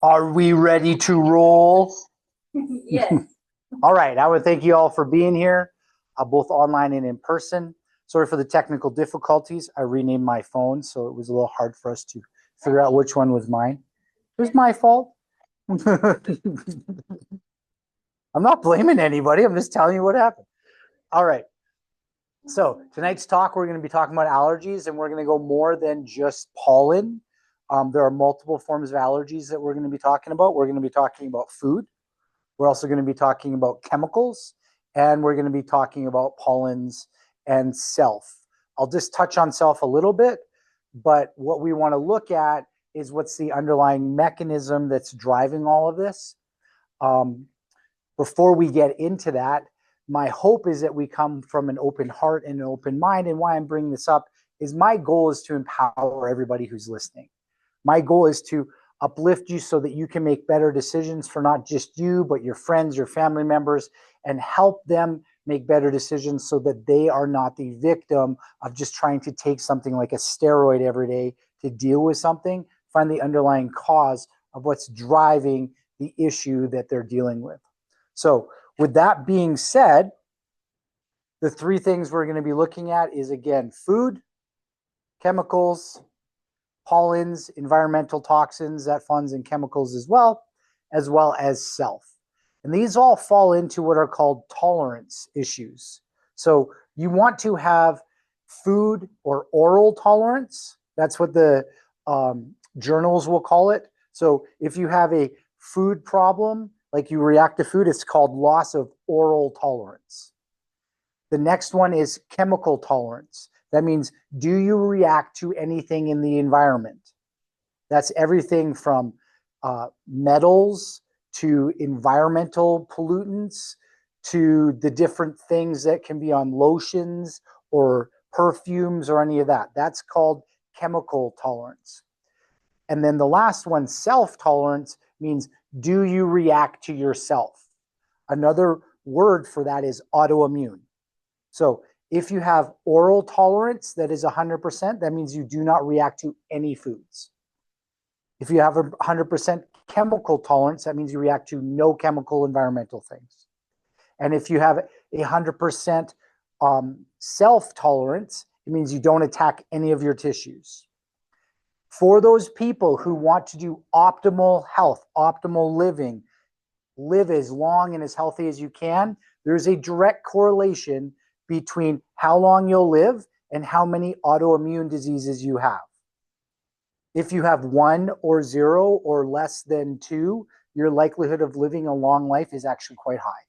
Are we ready to roll? Yes. All right. I would thank you all for being here, both online and in person. Sorry for the technical difficulties. I renamed my phone, so it was a little hard for us to figure out which one was mine. It was my fault. I'm not blaming anybody. I'm just telling you what happened. All right. So tonight's talk, we're going to be talking about allergies, and we're going to go more than just pollen. There are multiple forms of allergies that we're going to be talking about. We're going to be talking about food. We're also going to be talking about chemicals, and we're going to be talking about pollens and self. I'll just touch on self a little bit, but what we want to look at is what's the underlying mechanism that's driving all of this. Before we get into that, my hope is that we come from an open heart and an open mind. And why I'm bringing this up is my goal is to empower everybody who's listening. My goal is to uplift you so that you can make better decisions for not just you, but your friends, your family members, and help them make better decisions so that they are not the victim of just trying to take something like a steroid every day to deal with something, find the underlying cause of what's driving the issue that they're dealing with. So with that being said, the three things we're going to be looking at is, again, food, chemicals, pollens, environmental toxins, that funds and chemicals as well as self. And these all fall into what are called tolerance issues. So you want to have food or oral tolerance. That's what the journals will call it. So if you have a food problem, like you react to food, it's called loss of oral tolerance. The next one is chemical tolerance. That means, do you react to anything in the environment? That's everything from metals to environmental pollutants to the different things that can be on lotions or perfumes or any of that. That's called chemical tolerance. And then the last one, self-tolerance, means, do you react to yourself? Another word for that is autoimmune. So if you have oral tolerance that is 100%, that means you do not react to any foods. If you have 100% chemical tolerance, that means you react to no chemical environmental things. And if you have 100% self-tolerance, it means you don't attack any of your tissues. For those people who want to do optimal health, optimal living, live as long and as healthy as you can, there's a direct correlation between how long you'll live and how many autoimmune diseases you have. If you have 1 or 0 or less than 2, your likelihood of living a long life is actually quite high.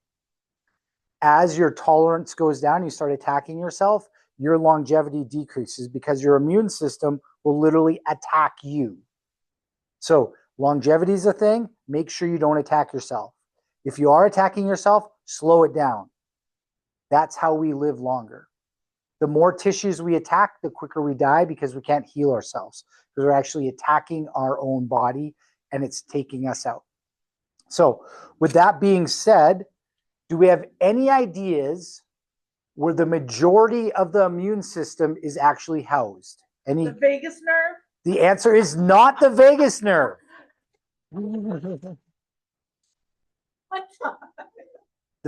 As your tolerance goes down, you start attacking yourself, your longevity decreases because your immune system will literally attack you. So longevity is a thing. Make sure you don't attack yourself. If you are attacking yourself, slow it down. That's how we live longer. The more tissues we attack, the quicker we die because we can't heal ourselves, because we're actually attacking our own body and it's taking us out. So with that being said, do we have any ideas where the majority of the immune system is actually housed? The vagus nerve? The answer is not the vagus nerve. The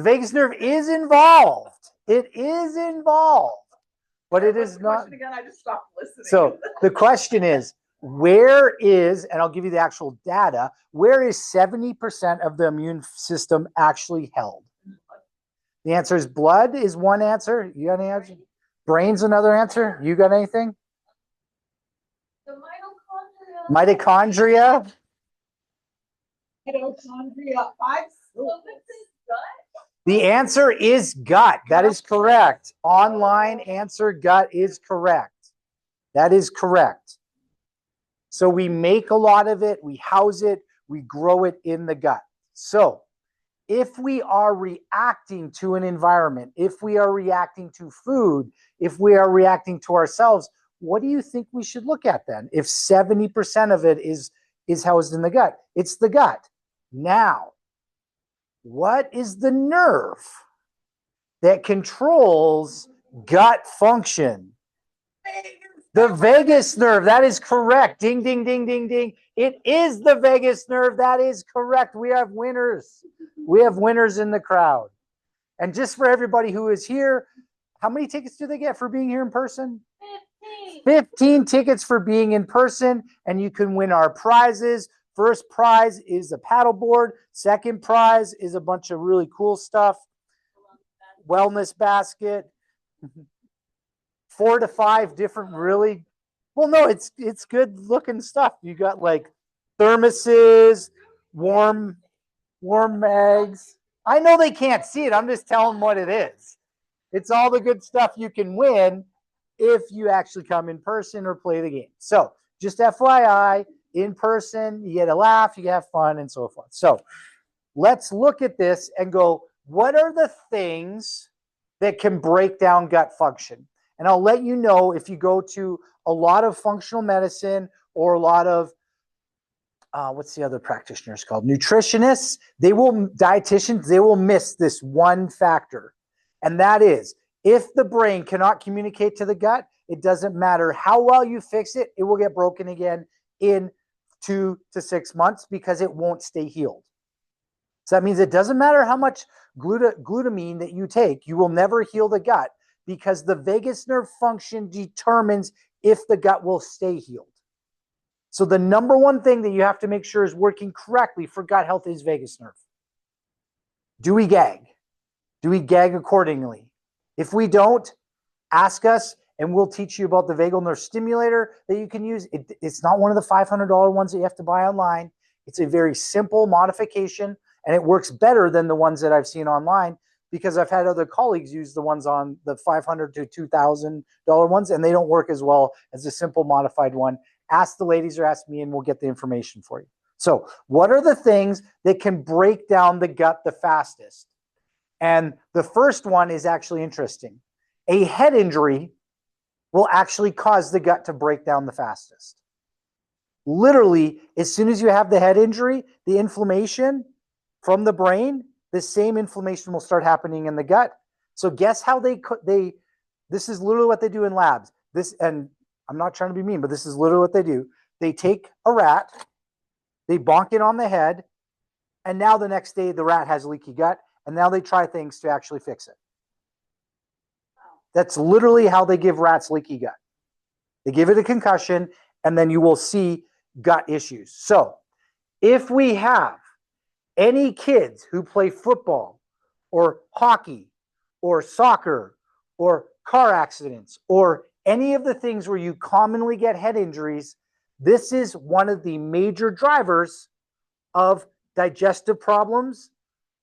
vagus nerve is involved. It is involved, but it is not. Again, I just stopped listening. So the question is, where is, and I'll give you the actual data, where is 70% of the immune system actually held? The answer is blood is one answer. You got any answer? Brain's another answer. You got anything? The mitochondria. Mitochondria. The answer is gut. That is correct. Online answer, gut is correct. That is correct. So we make a lot of it, we house it, we grow it in the gut. So if we are reacting to an environment, if we are reacting to food, if we are reacting to ourselves, what do you think we should look at then? If 70% of it is housed in the gut, it's the gut. Now, what is the nerve that controls gut function? The vagus nerve. That is correct. Ding, ding, ding, ding, ding. It is the vagus nerve. That is correct. We have winners. We have winners in the crowd. And just for everybody who is here, how many tickets do they get for being here in person? 15 tickets for being in person, and you can win our prizes. First prize is a paddleboard. Second prize is a bunch of really cool stuff. Wellness basket. 4 to 5 different really, well, no, it's good looking stuff. You got like thermoses, warm eggs. I know they can't see it. I'm just telling what it is. It's all the good stuff you can win if you actually come in person or play the game. So just FYI, in person, you get a laugh, you have fun, and so forth. So let's look at this and go, what are the things that can break down gut function? And I'll let you know, if you go to a lot of functional medicine or a lot of, what's the other practitioners called? Nutritionists, dietitians, they will miss this one factor. And that is, if the brain cannot communicate to the gut, it doesn't matter how well you fix it, it will get broken again in 2 to 6 months because it won't stay healed. So that means it doesn't matter how much glutamine that you take, you will never heal the gut because the vagus nerve function determines if the gut will stay healed. So the number one thing that you have to make sure is working correctly for gut health is vagus nerve. Do we gag? Do we gag accordingly? If we don't, ask us and we'll teach you about the vagal nerve stimulator that you can use. It's not one of the $500 ones that you have to buy online. It's a very simple modification, and it works better than the ones that I've seen online because I've had other colleagues use the ones on the $500 to $2,000 ones, and they don't work as well as a simple modified one. Ask the ladies or ask me, and we'll get the information for you. So what are the things that can break down the gut the fastest? And the first one is actually interesting. A head injury will actually cause the gut to break down the fastest. Literally, as soon as you have the head injury, the inflammation from the brain, the same inflammation will start happening in the gut. So guess how this is literally what they do in labs. And I'm not trying to be mean, but this is literally what they do. They take a rat, they bonk it on the head, and now the next day the rat has leaky gut, and now they try things to actually fix it. That's literally how they give rats leaky gut. They give it a concussion, and then you will see gut issues. So if we have any kids who play football or hockey or soccer or car accidents or any of the things where you commonly get head injuries, this is one of the major drivers of digestive problems,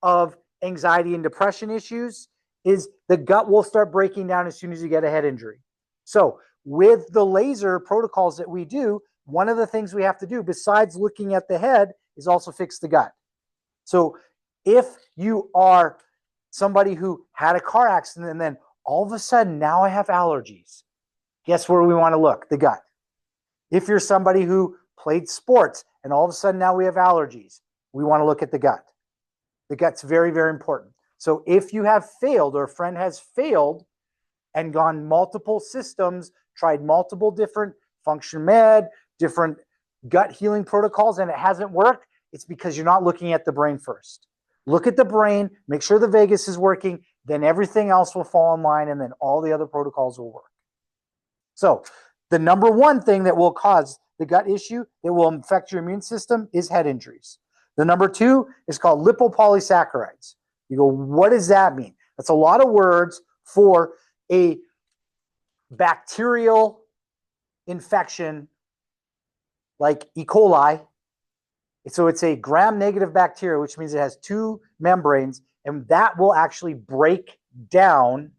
of anxiety and depression issues, is the gut will start breaking down as soon as you get a head injury. So with the laser protocols that we do, one of the things we have to do besides looking at the head is also fix the gut. So if you are somebody who had a car accident and then all of a sudden now I have allergies, guess where we want to look? The gut. If you're somebody who played sports and all of a sudden now we have allergies, we want to look at the gut. The gut's very, very important. So if you have failed or a friend has failed and gone multiple systems, tried multiple different function med, different gut healing protocols, and it hasn't worked, it's because you're not looking at the brain first. Look at the brain, make sure the vagus is working, then everything else will fall in line, and then all the other protocols will work. So the number one thing that will cause the gut issue that will affect your immune system is head injuries. The number two is called lipopolysaccharides. You go, what does that mean? That's a lot of words for a bacterial infection like E. coli. So it's a gram-negative bacteria, which means it has 2 membranes, and that will actually break down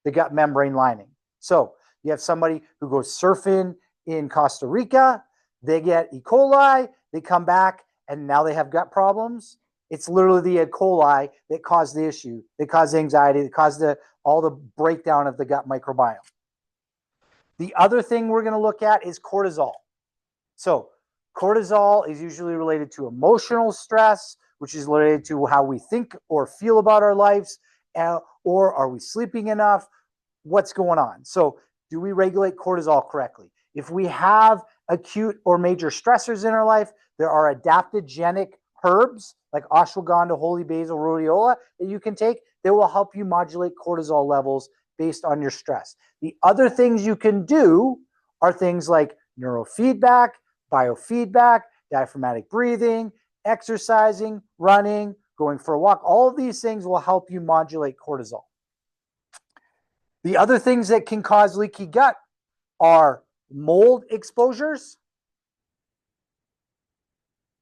the gut membrane lining. So you have somebody who goes surfing in Costa Rica, they get E. coli, they come back, and now they have gut problems. It's literally the E. coli that caused the issue, that caused anxiety, that caused all the breakdown of the gut microbiome. The other thing we're going to look at is cortisol. So cortisol is usually related to emotional stress, which is related to how we think or feel about our lives, or are we sleeping enough? What's going on? So do we regulate cortisol correctly? If we have acute or major stressors in our life. There are adaptogenic herbs like ashwagandha, holy basil, rhodiola that you can take that will help you modulate cortisol levels based on your stress. The other things you can do are things like neurofeedback, biofeedback, diaphragmatic breathing, exercising, running, going for a walk. All of these things will help you modulate cortisol. The other things that can cause leaky gut are mold exposures,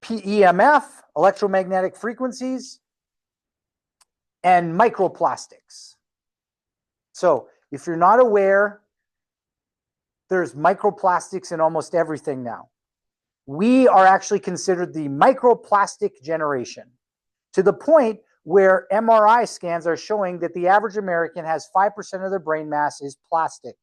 PEMF, electromagnetic frequencies, and microplastics. So if you're not aware, there's microplastics in almost everything now. We are actually considered the microplastic generation, to the point where MRI scans are showing that the average American has 5% of their brain mass is plastic.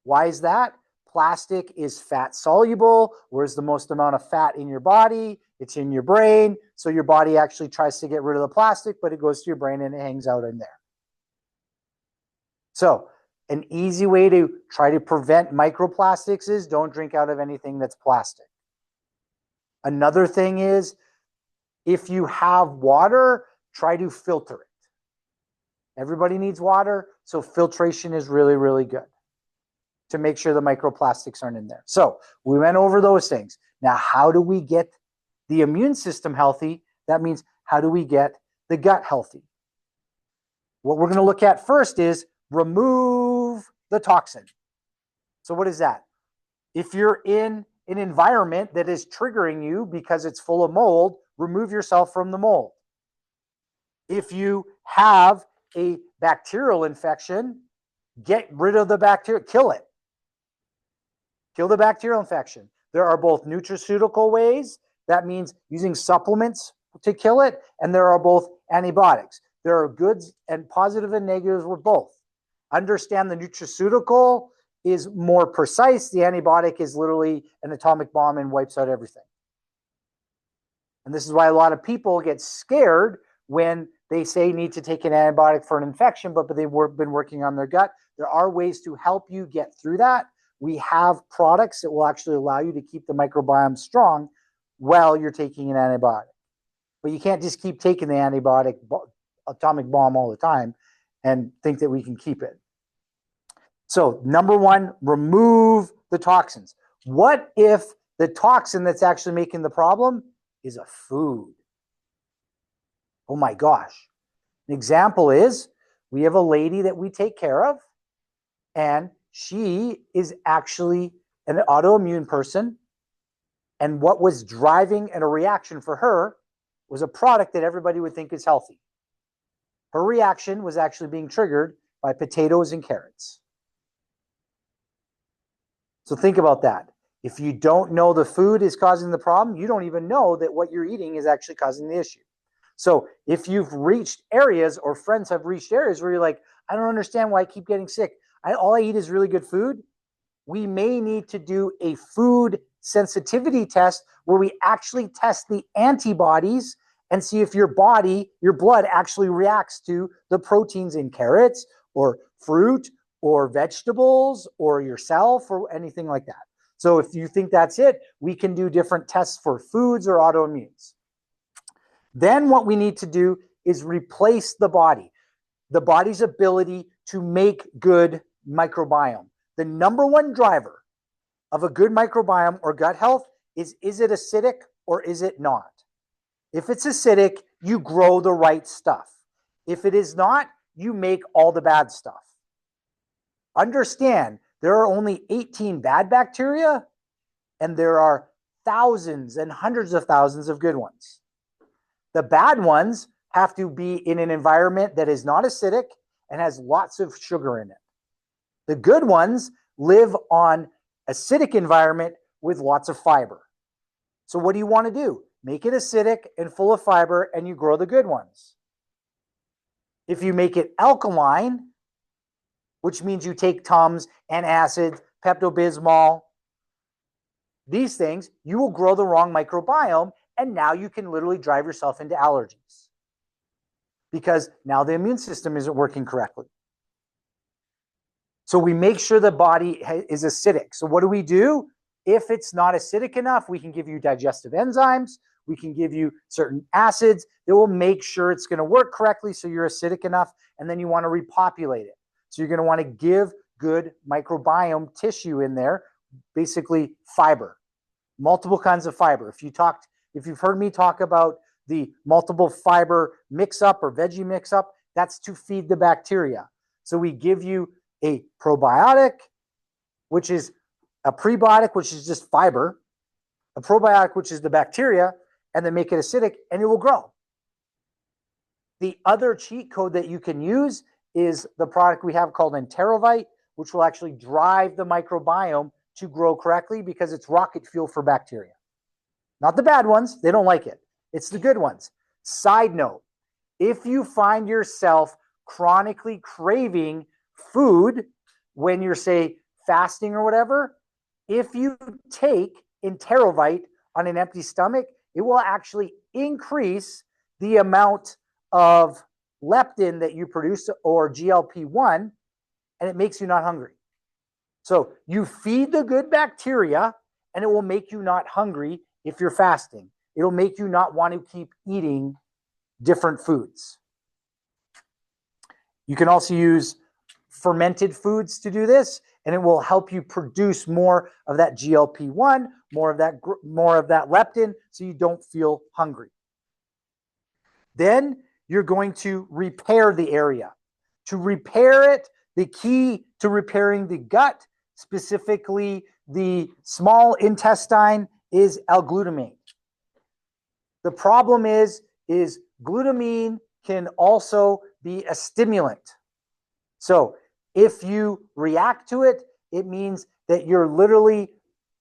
Why is that? Plastic is fat soluble. Where's the most amount of fat in your body? It's in your brain. So your body actually tries to get rid of the plastic, but it goes to your brain and it hangs out in there. So an easy way to try to prevent microplastics is don't drink out of anything that's plastic. Another thing is, if you have water, try to filter it. Everybody needs water, so filtration is really, really good to make sure the microplastics aren't in there. So we went over those things. Now, how do we get the immune system healthy? That means, how do we get the gut healthy? What we're going to look at first is remove the toxin. So what is that? If you're in an environment that is triggering you because it's full of mold, remove yourself from the mold. If you have a bacterial infection, get rid of the bacteria, kill it. Kill the bacterial infection. There are both nutraceutical ways, that means using supplements to kill it, and there are both antibiotics. There are goods and positive and negatives with both. Understand the nutraceutical is more precise. The antibiotic is literally an atomic bomb and wipes out everything. And this is why a lot of people get scared when they say need to take an antibiotic for an infection, but they've been working on their gut. There are ways to help you get through that. We have products that will actually allow you to keep the microbiome strong while you're taking an antibiotic. But you can't just keep taking the antibiotic atomic bomb all the time and think that we can keep it. So number one, remove the toxins. What if the toxin that's actually making the problem is a food? Oh my gosh. An example is, we have a lady that we take care of, and she is actually an autoimmune person. And what was driving and a reaction for her was a product that everybody would think is healthy. Her reaction was actually being triggered by potatoes and carrots. So think about that. If you don't know the food is causing the problem, you don't even know that what you're eating is actually causing the issue. So if you've reached areas, or friends have reached areas where you're like, I don't understand why I keep getting sick. All I eat is really good food. We may need to do a food sensitivity test where we actually test the antibodies and see if your body, your blood actually reacts to the proteins in carrots or fruit or vegetables or yourself or anything like that. So if you think that's it, we can do different tests for foods or autoimmunes. Then what we need to do is replace the body's ability to make good microbiome. The number one driver of a good microbiome or gut health is it acidic or is it not? If it's acidic, you grow the right stuff. If it is not, you make all the bad stuff. Understand, there are only 18 bad bacteria, and there are thousands and hundreds of thousands of good ones. The bad ones have to be in an environment that is not acidic and has lots of sugar in it. The good ones live on acidic environment with lots of fiber. So what do you want to do? Make it acidic and full of fiber, and you grow the good ones. If you make it alkaline, which means you take Tums, antacids, Pepto-Bismol, these things, you will grow the wrong microbiome, and now you can literally drive yourself into allergies because now the immune system isn't working correctly. So we make sure the body is acidic. So what do we do? If it's not acidic enough, we can give you digestive enzymes. We can give you certain acids that will make sure it's going to work correctly so you're acidic enough, and then you want to repopulate it. So you're going to want to give good microbiome tissue in there, basically fiber, multiple kinds of fiber. If you've heard me talk about the multiple fiber mix-up or veggie mix-up, that's to feed the bacteria. So we give you a probiotic, which is a prebiotic, which is just fiber, a probiotic, which is the bacteria, and then make it acidic, and it will grow. The other cheat code that you can use is the product we have called Enterovite, which will actually drive the microbiome to grow correctly because it's rocket fuel for bacteria. Not the bad ones, they don't like it. It's the good ones. Side note, if you find yourself chronically craving food when you're, say, fasting or whatever, if you take Enterovite on an empty stomach, it will actually increase the amount of leptin that you produce, or GLP-1, and it makes you not hungry. So you feed the good bacteria, and it will make you not hungry if you're fasting. It'll make you not want to keep eating different foods. You can also use fermented foods to do this, and it will help you produce more of that GLP-1, more of that leptin, so you don't feel hungry. Then you're going to repair the area. To repair it, the key to repairing the gut, specifically the small intestine, is L-glutamine. The problem is glutamine can also be a stimulant. So if you react to it, it means that you're literally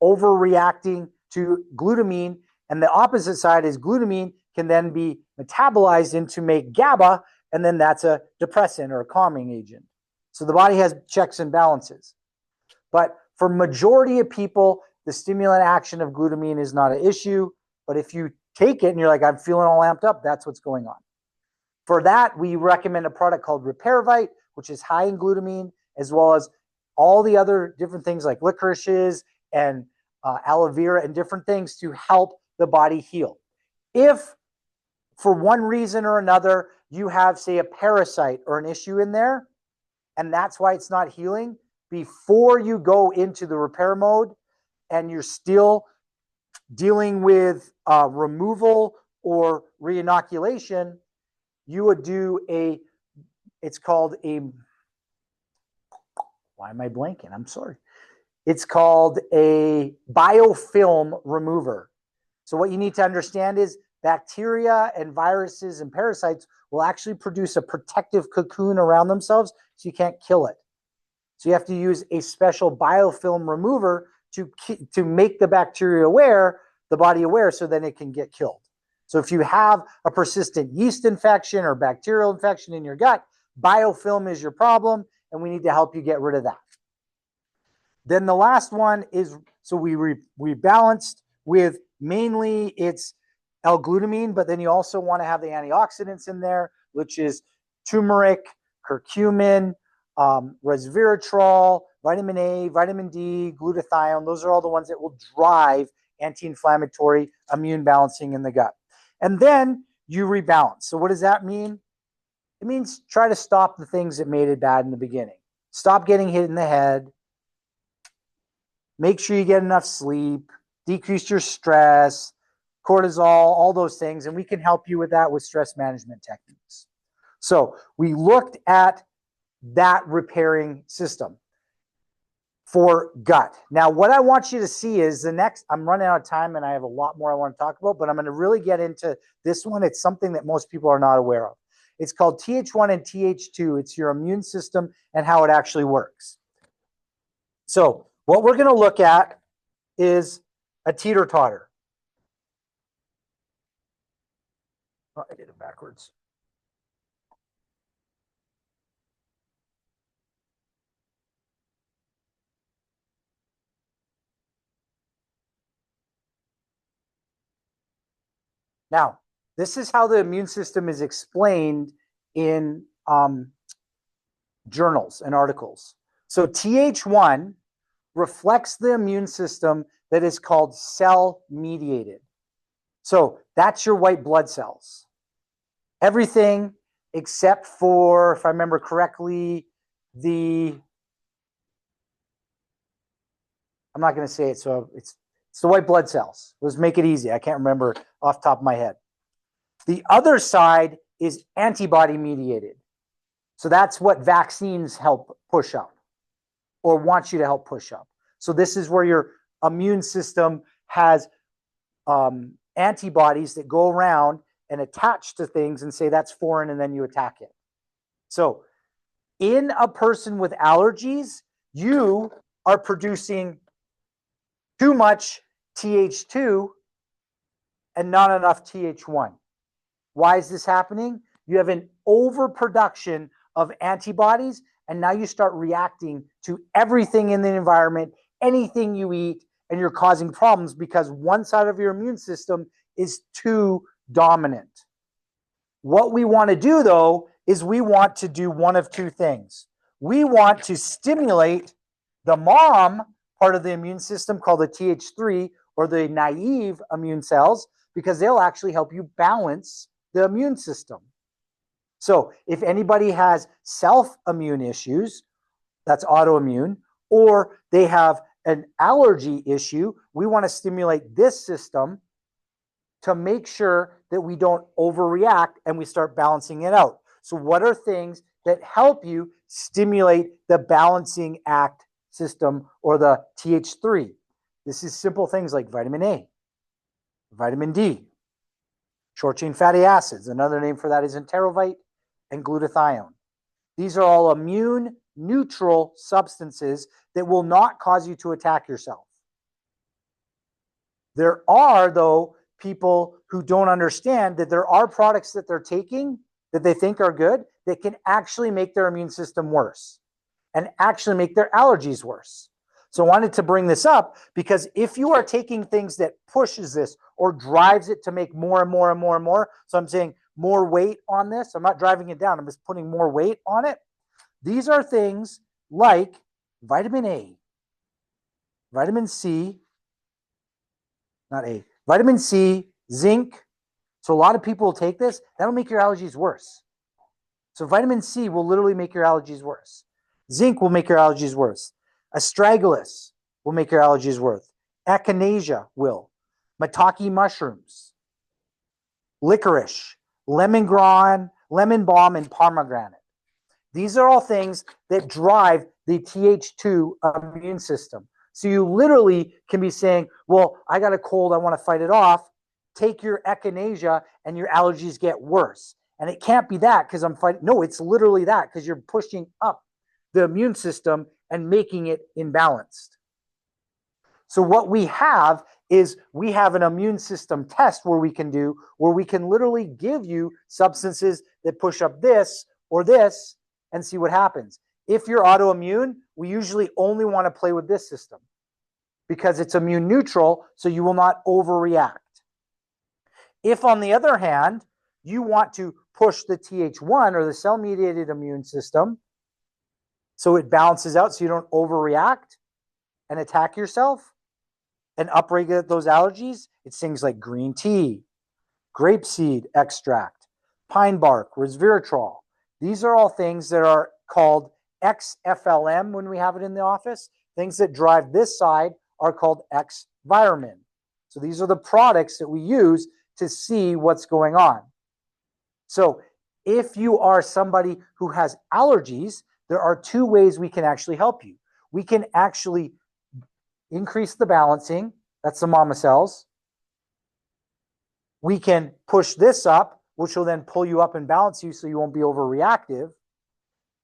overreacting to glutamine, and the opposite side is glutamine can then be metabolized into make GABA, and then that's a depressant or a calming agent. So the body has checks and balances. But for majority of people, the stimulant action of glutamine is not an issue. But if you take it and you're like, I'm feeling all amped up, that's what's going on. For that, we recommend a product called Repairvite, which is high in glutamine, as well as all the other different things like licorices and aloe vera and different things to help the body heal. If for one reason or another you have, say, a parasite or an issue in there, and that's why it's not healing, before you go into the repair mode and you're still dealing with removal or reinoculation, you would do it's called why am I blanking? I'm sorry. It's called a biofilm remover. So what you need to understand is bacteria and viruses and parasites will actually produce a protective cocoon around themselves, so you can't kill it. So you have to use a special biofilm remover to make the bacteria aware, the body aware, so then it can get killed. So if you have a persistent yeast infection or bacterial infection in your gut, biofilm is your problem, and we need to help you get rid of that. Then the last one is, so we balanced with mainly it's L-glutamine, but then you also want to have the antioxidants in there, which is turmeric, curcumin, resveratrol, vitamin A, vitamin D, glutathione. Those are all the ones that will drive anti-inflammatory immune balancing in the gut. And then you rebalance. So what does that mean? It means try to stop the things that made it bad in the beginning. Stop getting hit in the head. Make sure you get enough sleep. Decrease your stress, cortisol, all those things. And we can help you with that with stress management techniques. So we looked at that repairing system for gut. Now, what I want you to see is I'm running out of time and I have a lot more I want to talk about, but I'm going to really get into this one. It's something that most people are not aware of. It's called Th1 and Th2. It's your immune system and how it actually works. So what we're going to look at is a teeter-totter. Oh, I did it backwards. Now, this is how the immune system is explained in journals and articles. So Th1 reflects the immune system that is called cell mediated. So that's your white blood cells. Everything except for, if I remember correctly, I'm not going to say it, so it's the white blood cells. Let's make it easy. I can't remember off the top of my head. The other side is antibody mediated. So that's what vaccines help push up or want you to help push up. So this is where your immune system has antibodies that go around and attach to things and say that's foreign, and then you attack it. So in a person with allergies, you are producing too much Th2 and not enough Th1. Why is this happening? You have an overproduction of antibodies, and now you start reacting to everything in the environment, anything you eat, and you're causing problems because one side of your immune system is too dominant. What we want to do, though, is we want to do one of two things. We want to stimulate the mom part of the immune system called the Th3 or the naive immune cells, because they'll actually help you balance the immune system. So if anybody has self-immune issues, that's autoimmune, or they have an allergy issue, we want to stimulate this system to make sure that we don't overreact and we start balancing it out. So what are things that help you stimulate the balancing act system or the Th3? This is simple things like vitamin A, vitamin D, short chain fatty acids. Another name for that is enterovite and glutathione. These are all immune neutral substances that will not cause you to attack yourself. There are, though, people who don't understand that there are products that they're taking that they think are good that can actually make their immune system worse and actually make their allergies worse. So I wanted to bring this up because if you are taking things that pushes this or drives it to make more and more and more and more, so I'm saying more weight on this, I'm not driving it down, I'm just putting more weight on it. These are things like vitamin A, vitamin C, not A, vitamin C, zinc. So a lot of people will take this. That'll make your allergies worse. So vitamin C will literally make your allergies worse. Zinc will make your allergies worse. Astragalus will make your allergies worse. Echinacea will. Maitake mushrooms. Licorice. Lemongrass, lemon balm, and pomegranate. These are all things that drive the Th2 immune system. So you literally can be saying, well, I got a cold, I want to fight it off. Take your echinacea and your allergies get worse. And it can't be that because I'm fighting. No, it's literally that because you're pushing up the immune system and making it imbalanced. So what we have is we have an immune system test where we can literally give you substances that push up this or this and see what happens. If you're autoimmune, we usually only want to play with this system because it's immune neutral, so you will not overreact. If, on the other hand, you want to push the Th1 or the cell-mediated immune system so it balances out so you don't overreact and attack yourself and upregulate those allergies, it's things like green tea, grapeseed extract, pine bark, resveratrol. These are all things that are called XFLM when we have it in the office. Things that drive this side are called X-viramin. So these are the products that we use to see what's going on. So if you are somebody who has allergies, there are two ways we can actually help you. We can actually increase the balancing. That's the mama cells. We can push this up, which will then pull you up and balance you so you won't be overreactive.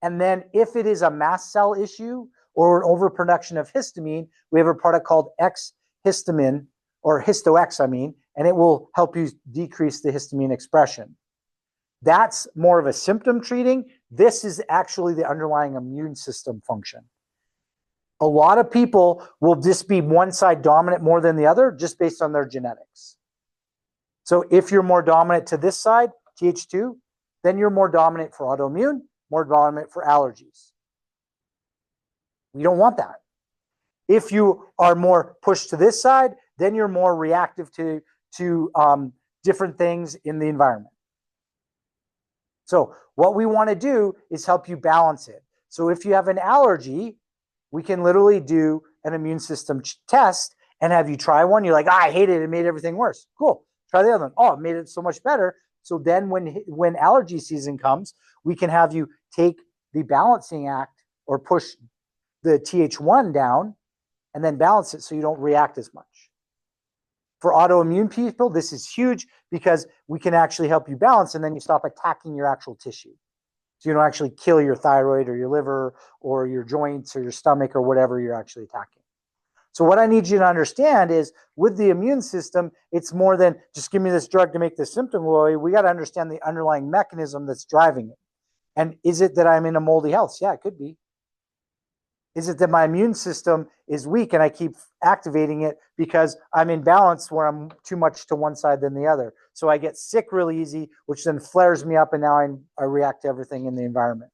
And then if it is a mast cell issue or an overproduction of histamine, we have a product called X-histamine, or Histo-X, and it will help you decrease the histamine expression. That's more of a symptom treating. This is actually the underlying immune system function. A lot of people will just be one side dominant more than the other just based on their genetics. So if you're more dominant to this side, Th2, then you're more dominant for autoimmune, more dominant for allergies. We don't want that. If you are more pushed to this side, then you're more reactive to different things in the environment. So what we want to do is help you balance it. So if you have an allergy, we can literally do an immune system test and have you try one. You're like, I hate it. It made everything worse. Cool. Try the other one. Oh, it made it so much better. So then when allergy season comes, we can have you take the balancing act or push the Th1 down and then balance it so you don't react as much. For autoimmune people, this is huge because we can actually help you balance and then you stop attacking your actual tissue. So you don't actually kill your thyroid or your liver or your joints or your stomach or whatever you're actually attacking. So what I need you to understand is with the immune system, it's more than just give me this drug to make this symptom go away. We got to understand the underlying mechanism that's driving it. And is it that I'm in a moldy health? Yeah, it could be. Is it that my immune system is weak and I keep activating it because I'm in balance where I'm too much to one side than the other? So I get sick really easy, which then flares me up and now I react to everything in the environment.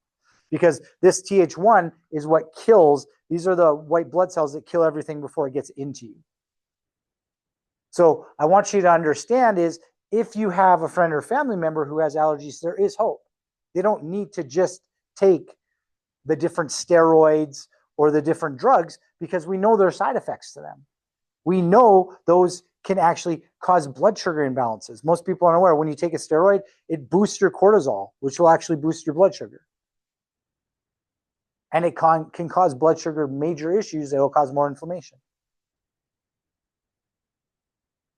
Because this Th1 is what kills. These are the white blood cells that kill everything before it gets into you. So I want you to understand is if you have a friend or family member who has allergies, there is hope. They don't need to just take the different steroids or the different drugs because we know there are side effects to them. We know those can actually cause blood sugar imbalances. Most people aren't aware when you take a steroid, it boosts your cortisol, which will actually boost your blood sugar. And it can cause blood sugar major issues that will cause more inflammation.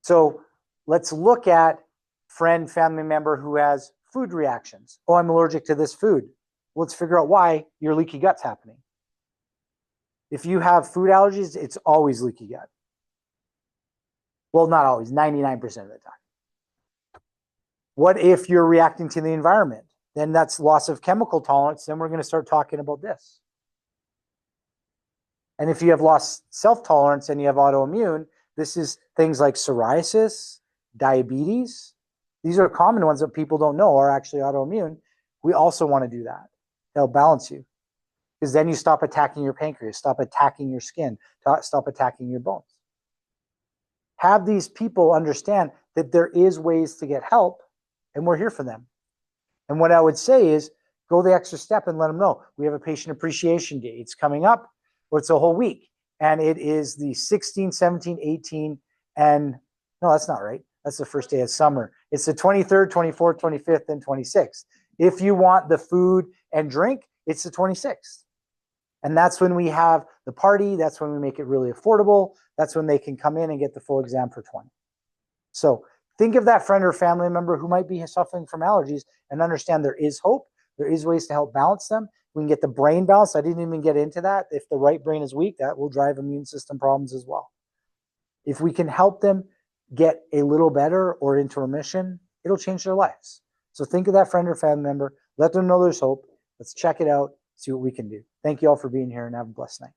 So let's look at friend, family member who has food reactions. Oh, I'm allergic to this food. Let's figure out why your leaky gut's happening. If you have food allergies, it's always leaky gut. Well, not always, 99% of the time. What if you're reacting to the environment? Then that's loss of chemical tolerance. Then we're going to start talking about this. And if you have lost self-tolerance and you have autoimmune, this is things like psoriasis, diabetes. These are common ones that people don't know are actually autoimmune. We also want to do that. They'll balance you. Because then you stop attacking your pancreas, stop attacking your skin, stop attacking your bones. Have these people understand that there is ways to get help, and we're here for them. And what I would say is go the extra step and let them know. We have a patient appreciation day. It's coming up, or it's a whole week. And it is the 16, 17, 18, and no, that's not right. That's the first day of summer. It's the 23rd, 24th, 25th, and 26th. If you want the food and drink, it's the 26th. And that's when we have the party. That's when we make it really affordable. That's when they can come in and get the full exam for 20. So think of that friend or family member who might be suffering from allergies and understand there is hope. There is ways to help balance them. We can get the brain balanced. I didn't even get into that. If the right brain is weak, that will drive immune system problems as well. If we can help them get a little better or into remission, it'll change their lives. So think of that friend or family member. Let them know there's hope. Let's check it out, see what we can do. Thank you all for being here and have a blessed night.